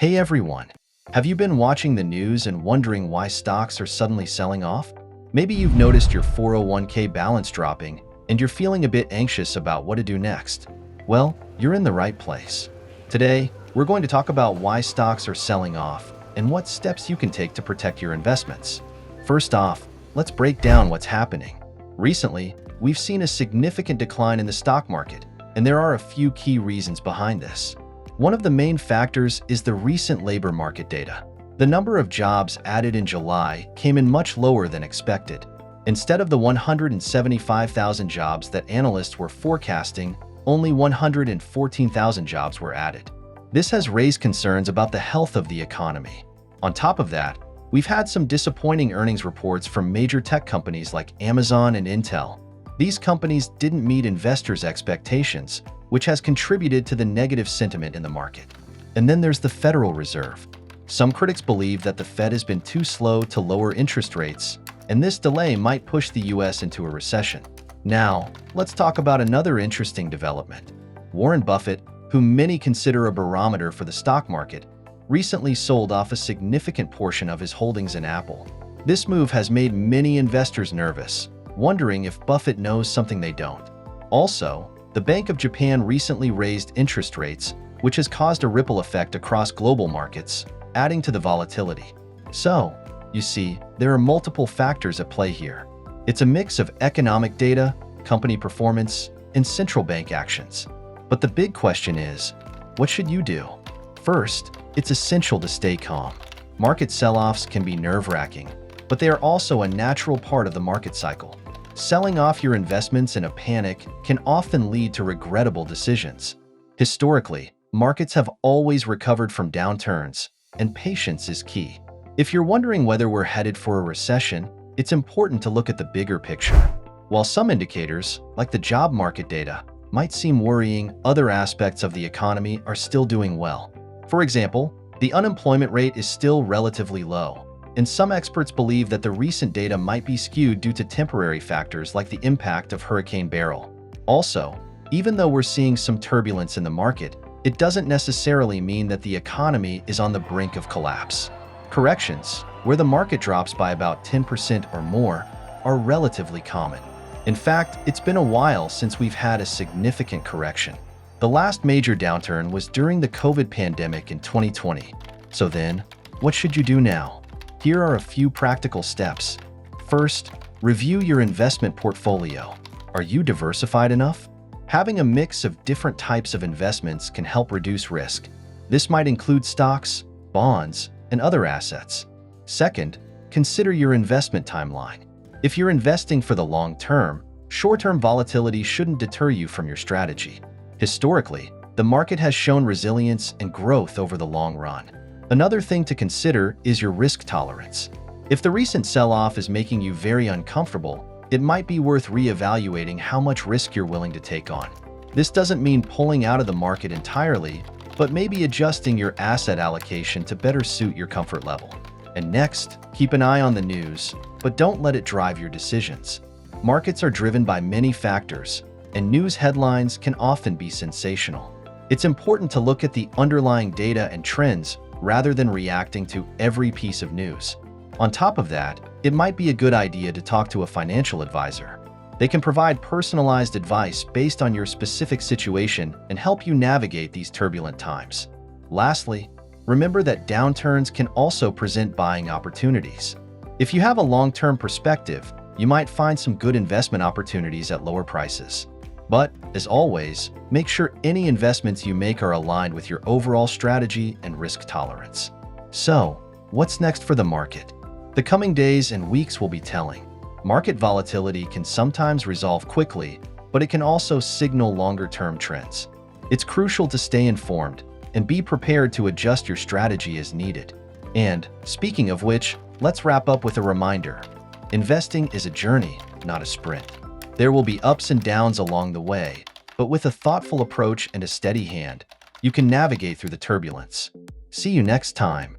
Hey everyone! Have you been watching the news and wondering why stocks are suddenly selling off? Maybe you've noticed your 401k balance dropping and you're feeling a bit anxious about what to do next. Well, you're in the right place. Today, we're going to talk about why stocks are selling off and what steps you can take to protect your investments. First off, let's break down what's happening. Recently, we've seen a significant decline in the stock market, and there are a few key reasons behind this. One of the main factors is the recent labor market data. The number of jobs added in July came in much lower than expected. Instead of the 175,000 jobs that analysts were forecasting, only 114,000 jobs were added. This has raised concerns about the health of the economy. On top of that, we've had some disappointing earnings reports from major tech companies like Amazon and Intel. These companies didn't meet investors' expectations, which has contributed to the negative sentiment in the market. And then there's the Federal Reserve. Some critics believe that the Fed has been too slow to lower interest rates, and this delay might push the US into a recession. Now, let's talk about another interesting development. Warren Buffett, whom many consider a barometer for the stock market, recently sold off a significant portion of his holdings in Apple. This move has made many investors nervous, wondering if Buffett knows something they don't. Also, the Bank of Japan recently raised interest rates, which has caused a ripple effect across global markets, adding to the volatility. So, you see, there are multiple factors at play here. It's a mix of economic data, company performance, and central bank actions. But the big question is, what should you do? First, it's essential to stay calm. Market sell-offs can be nerve-wracking, but they are also a natural part of the market cycle. Selling off your investments in a panic can often lead to regrettable decisions. Historically, markets have always recovered from downturns, and patience is key. If you're wondering whether we're headed for a recession, it's important to look at the bigger picture. While some indicators, like the job market data, might seem worrying, other aspects of the economy are still doing well. For example, the unemployment rate is still relatively low, and some experts believe that the recent data might be skewed due to temporary factors like the impact of Hurricane Beryl. Also, even though we're seeing some turbulence in the market, it doesn't necessarily mean that the economy is on the brink of collapse. Corrections, where the market drops by about 10% or more, are relatively common. In fact, it's been a while since we've had a significant correction. The last major downturn was during the COVID pandemic in 2020. So then, what should you do now? Here are a few practical steps. First, review your investment portfolio. Are you diversified enough? Having a mix of different types of investments can help reduce risk. This might include stocks, bonds, and other assets. Second, consider your investment timeline. If you're investing for the long term, short-term volatility shouldn't deter you from your strategy. Historically, the market has shown resilience and growth over the long run. Another thing to consider is your risk tolerance. If the recent sell-off is making you very uncomfortable, it might be worth reevaluating how much risk you're willing to take on. This doesn't mean pulling out of the market entirely, but maybe adjusting your asset allocation to better suit your comfort level. And next, keep an eye on the news, but don't let it drive your decisions. Markets are driven by many factors, and news headlines can often be sensational. It's important to look at the underlying data and trends rather than reacting to every piece of news. On top of that, it might be a good idea to talk to a financial advisor. They can provide personalized advice based on your specific situation and help you navigate these turbulent times. Lastly, remember that downturns can also present buying opportunities. If you have a long-term perspective, you might find some good investment opportunities at lower prices. But, as always, make sure any investments you make are aligned with your overall strategy and risk tolerance. So, what's next for the market? The coming days and weeks will be telling. Market volatility can sometimes resolve quickly, but it can also signal longer-term trends. It's crucial to stay informed and be prepared to adjust your strategy as needed. And, speaking of which, let's wrap up with a reminder. Investing is a journey, not a sprint. There will be ups and downs along the way, but with a thoughtful approach and a steady hand, you can navigate through the turbulence. See you next time.